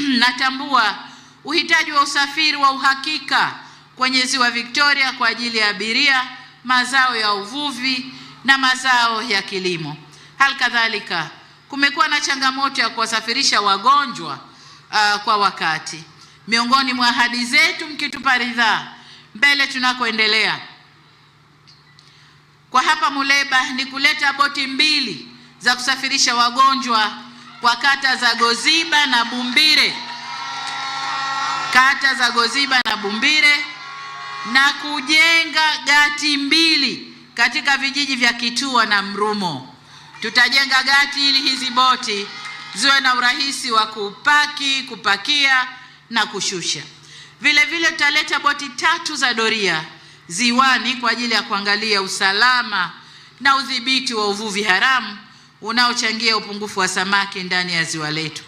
natambua uhitaji wa usafiri wa uhakika kwenye Ziwa Victoria kwa ajili ya abiria, mazao ya uvuvi na mazao ya kilimo. Hali kadhalika kumekuwa na changamoto ya kuwasafirisha wagonjwa kwa wakati. Miongoni mwa ahadi zetu, mkitupa ridhaa, mbele tunakoendelea kwa hapa Muleba, ni kuleta boti 2 za kusafirisha wagonjwa kwa kata za Goziba na Bumbire, na kujenga gati 2 katika vijiji vya Kitua na Mrumo. Tutajenga gati ili hizi boti ziwe na urahisi wa kupaki, kupakia na kushusha. Vile vile tutaleta boti 3 za doria ziwani kwa ajili ya kuangalia usalama na udhibiti wa uvuvi haramu unaochangia upungufu wa samaki ndani ya ziwa letu.